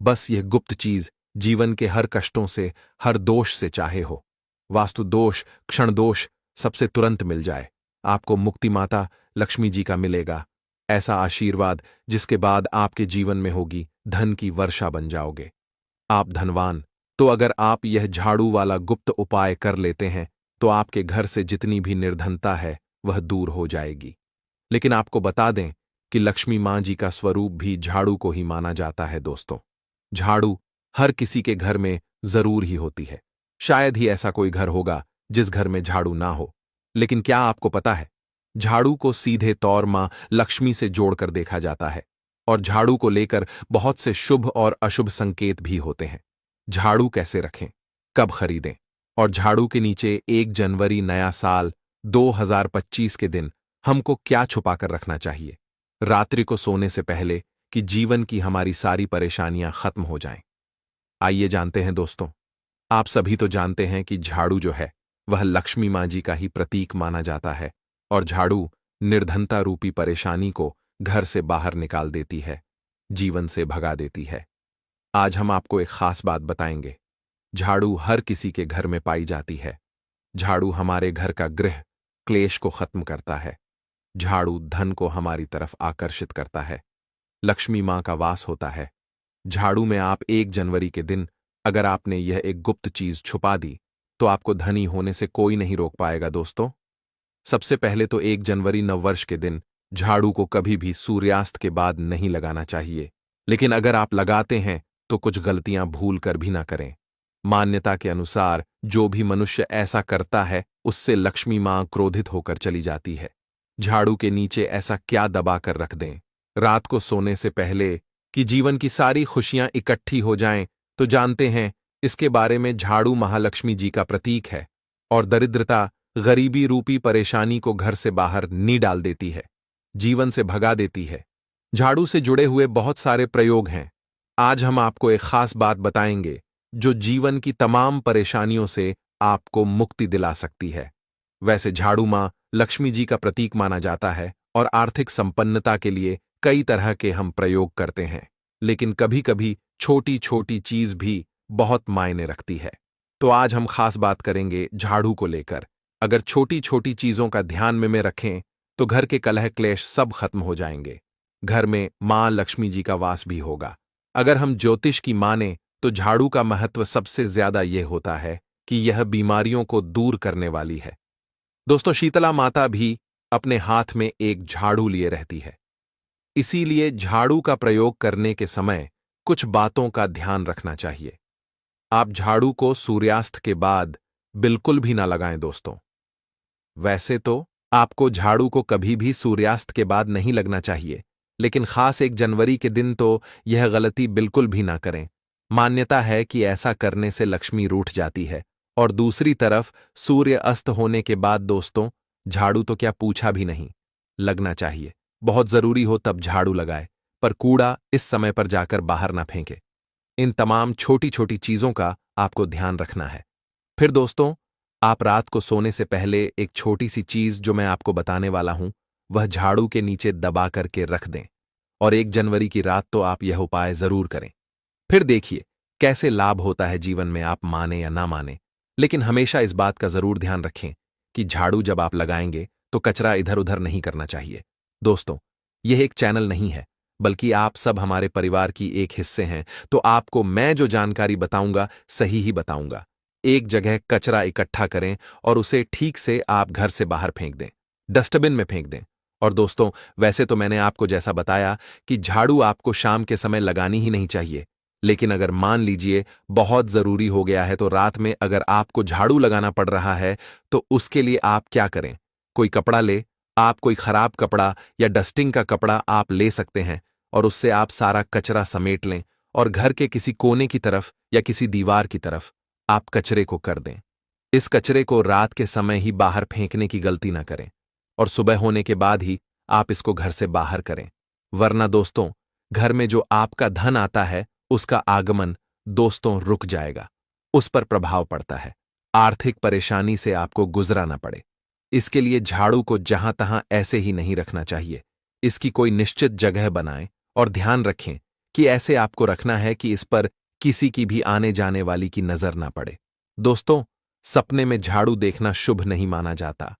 बस यह गुप्त चीज जीवन के हर कष्टों से, हर दोष से चाहे हो, वास्तु दोष, क्षण दोष, सबसे तुरंत मिल जाए। आपको मुक्ति माता लक्ष्मी जी का मिलेगा ऐसा आशीर्वाद, जिसके बाद आपके जीवन में होगी धन की वर्षा, बन जाओगे आप धनवान। तो अगर आप यह झाड़ू वाला गुप्त उपाय कर लेते हैं तो आपके घर से जितनी भी निर्धनता है वह दूर हो जाएगी। लेकिन आपको बता दें कि लक्ष्मी मां जी का स्वरूप भी झाड़ू को ही माना जाता है दोस्तों। झाड़ू हर किसी के घर में जरूर ही होती है। शायद ही ऐसा कोई घर होगा जिस घर में झाड़ू ना हो। लेकिन क्या आपको पता है, झाड़ू को सीधे तौर मां लक्ष्मी से जोड़कर देखा जाता है और झाड़ू को लेकर बहुत से शुभ और अशुभ संकेत भी होते हैं। झाड़ू कैसे रखें, कब खरीदें और झाड़ू के नीचे 1 जनवरी नया साल 2025 के दिन हमको क्या छुपाकर रखना चाहिए रात्रि को सोने से पहले, कि जीवन की हमारी सारी परेशानियां खत्म हो जाएं। आइए जानते हैं दोस्तों। आप सभी तो जानते हैं कि झाड़ू जो है वह लक्ष्मी मां जी का ही प्रतीक माना जाता है और झाड़ू निर्धनता रूपी परेशानी को घर से बाहर निकाल देती है, जीवन से भगा देती है। आज हम आपको एक खास बात बताएंगे। झाड़ू हर किसी के घर में पाई जाती है। झाड़ू हमारे घर का गृह क्लेश को खत्म करता है। झाड़ू धन को हमारी तरफ आकर्षित करता है। लक्ष्मी मां का वास होता है। झाड़ू में आप 1 जनवरी के दिन अगर आपने यह एक गुप्त चीज छुपा दी तो आपको धनी होने से कोई नहीं रोक पाएगा दोस्तों। सबसे पहले तो 1 जनवरी नववर्ष के दिन झाड़ू को कभी भी सूर्यास्त के बाद नहीं लगाना चाहिए। लेकिन अगर आप लगाते हैं तो कुछ गलतियां भूल कर भी ना करें। मान्यता के अनुसार जो भी मनुष्य ऐसा करता है उससे लक्ष्मी मां क्रोधित होकर चली जाती है। झाड़ू के नीचे ऐसा क्या दबा कर रख दें रात को सोने से पहले कि जीवन की सारी खुशियां इकट्ठी हो जाएं, तो जानते हैं इसके बारे में। झाड़ू महालक्ष्मी जी का प्रतीक है और दरिद्रता, गरीबी रूपी परेशानी को घर से बाहर नी डाल देती है, जीवन से भगा देती है। झाड़ू से जुड़े हुए बहुत सारे प्रयोग हैं। आज हम आपको एक खास बात बताएंगे जो जीवन की तमाम परेशानियों से आपको मुक्ति दिला सकती है। वैसे झाड़ू मां लक्ष्मी जी का प्रतीक माना जाता है और आर्थिक संपन्नता के लिए कई तरह के हम प्रयोग करते हैं, लेकिन कभी कभी छोटी छोटी चीज भी बहुत मायने रखती है। तो आज हम खास बात करेंगे झाड़ू को लेकर। अगर छोटी छोटी चीजों का ध्यान में रखें तो घर के कलह क्लेश सब खत्म हो जाएंगे। घर में मां लक्ष्मी जी का वास भी होगा। अगर हम ज्योतिष की माने तो झाड़ू का महत्व सबसे ज्यादा यह होता है कि यह बीमारियों को दूर करने वाली है। दोस्तों, शीतला माता भी अपने हाथ में एक झाड़ू लिए रहती है। इसीलिए झाड़ू का प्रयोग करने के समय कुछ बातों का ध्यान रखना चाहिए। आप झाड़ू को सूर्यास्त के बाद बिल्कुल भी ना लगाएं दोस्तों। वैसे तो आपको झाड़ू को कभी भी सूर्यास्त के बाद नहीं लगना चाहिए, लेकिन खास 1 जनवरी के दिन तो यह गलती बिल्कुल भी ना करें। मान्यता है कि ऐसा करने से लक्ष्मी रूठ जाती है। और दूसरी तरफ सूर्य अस्त होने के बाद दोस्तों झाड़ू तो क्या पूछा भी नहीं, लगना चाहिए। बहुत जरूरी हो तब झाड़ू लगाए, पर कूड़ा इस समय पर जाकर बाहर ना फेंके। इन तमाम छोटी छोटी चीजों का आपको ध्यान रखना है। फिर दोस्तों, आप रात को सोने से पहले एक छोटी सी चीज जो मैं आपको बताने वाला हूं वह झाड़ू के नीचे दबा करके रख दें और 1 जनवरी की रात तो आप यह उपाय जरूर करें। फिर देखिए कैसे लाभ होता है जीवन में, आप माने या ना माने। लेकिन हमेशा इस बात का जरूर ध्यान रखें कि झाड़ू जब आप लगाएंगे तो कचरा इधर उधर नहीं करना चाहिए। दोस्तों, यह एक चैनल नहीं है, बल्कि आप सब हमारे परिवार की एक हिस्से हैं, तो आपको मैं जो जानकारी बताऊंगा सही ही बताऊंगा। एक जगह कचरा इकट्ठा करें और उसे ठीक से आप घर से बाहर फेंक दें, डस्टबिन में फेंक दें। और दोस्तों, वैसे तो मैंने आपको जैसा बताया कि झाड़ू आपको शाम के समय लगानी ही नहीं चाहिए, लेकिन अगर मान लीजिए बहुत जरूरी हो गया है तो रात में अगर आपको झाड़ू लगाना पड़ रहा है तो उसके लिए आप क्या करें, कोई कपड़ा ले, आप कोई खराब कपड़ा या डस्टिंग का कपड़ा आप ले सकते हैं और उससे आप सारा कचरा समेट लें और घर के किसी कोने की तरफ या किसी दीवार की तरफ आप कचरे को कर दें। इस कचरे को रात के समय ही बाहर फेंकने की गलती ना करें और सुबह होने के बाद ही आप इसको घर से बाहर करें, वरना दोस्तों घर में जो आपका धन आता है उसका आगमन दोस्तों रुक जाएगा, उस पर प्रभाव पड़ता है। आर्थिक परेशानी से आपको गुजरा ना पड़े। इसके लिए झाड़ू को जहां तहां ऐसे ही नहीं रखना चाहिए। इसकी कोई निश्चित जगह बनाएं और ध्यान रखें कि ऐसे आपको रखना है कि इस पर किसी की भी आने जाने वाली की नजर ना पड़े। दोस्तों, सपने में झाड़ू देखना शुभ नहीं माना जाता।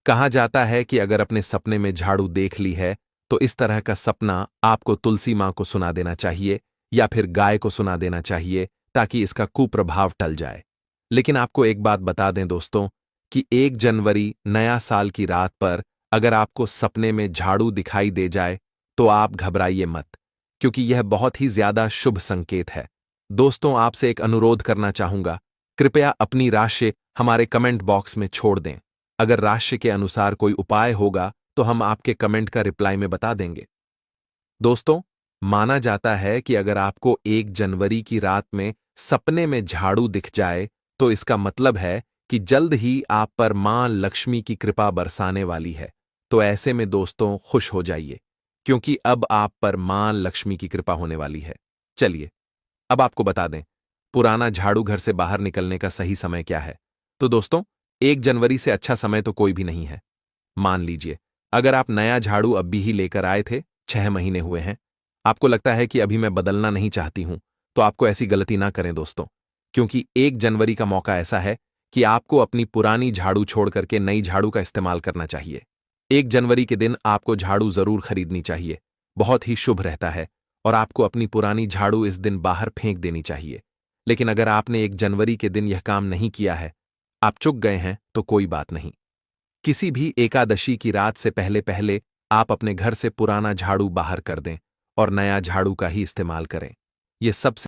कहा जाता है कि अगर अपने सपने में झाड़ू देख ली है तो इस तरह का सपना आपको तुलसी मां को सुना देना चाहिए या फिर गाय को सुना देना चाहिए ताकि इसका कुप्रभाव टल जाए। लेकिन आपको एक बात बता दें दोस्तों कि 1 जनवरी नया साल की रात पर अगर आपको सपने में झाड़ू दिखाई दे जाए तो आप घबराइए मत, क्योंकि यह बहुत ही ज्यादा शुभ संकेत है। दोस्तों, आपसे एक अनुरोध करना चाहूंगा, कृपया अपनी राशि हमारे कमेंट बॉक्स में छोड़ दें। अगर राशि के अनुसार कोई उपाय होगा तो हम आपके कमेंट का रिप्लाई में बता देंगे। दोस्तों, माना जाता है कि अगर आपको 1 जनवरी की रात में सपने में झाड़ू दिख जाए तो इसका मतलब है कि जल्द ही आप पर मां लक्ष्मी की कृपा बरसाने वाली है। तो ऐसे में दोस्तों खुश हो जाइए, क्योंकि अब आप पर मां लक्ष्मी की कृपा होने वाली है। चलिए, अब आपको बता दें पुराना झाड़ू घर से बाहर निकलने का सही समय क्या है। तो दोस्तों, 1 जनवरी से अच्छा समय तो कोई भी नहीं है। मान लीजिए अगर आप नया झाड़ू अभी ही लेकर आए थे, 6 महीने हुए हैं, आपको लगता है कि अभी मैं बदलना नहीं चाहती हूं, तो आपको ऐसी गलती ना करें दोस्तों, क्योंकि 1 जनवरी का मौका ऐसा है कि आपको अपनी पुरानी झाड़ू छोड़ करके नई झाड़ू का इस्तेमाल करना चाहिए। 1 जनवरी के दिन आपको झाड़ू जरूर खरीदनी चाहिए, बहुत ही शुभ रहता है, और आपको अपनी पुरानी झाड़ू इस दिन बाहर फेंक देनी चाहिए। लेकिन अगर आपने 1 जनवरी के दिन यह काम नहीं किया है, आप चूक गए हैं, तो कोई बात नहीं। किसी भी एकादशी की रात से पहले पहले आप अपने घर से पुराना झाड़ू बाहर कर दें और नया झाड़ू का ही इस्तेमाल करें। यह सबसे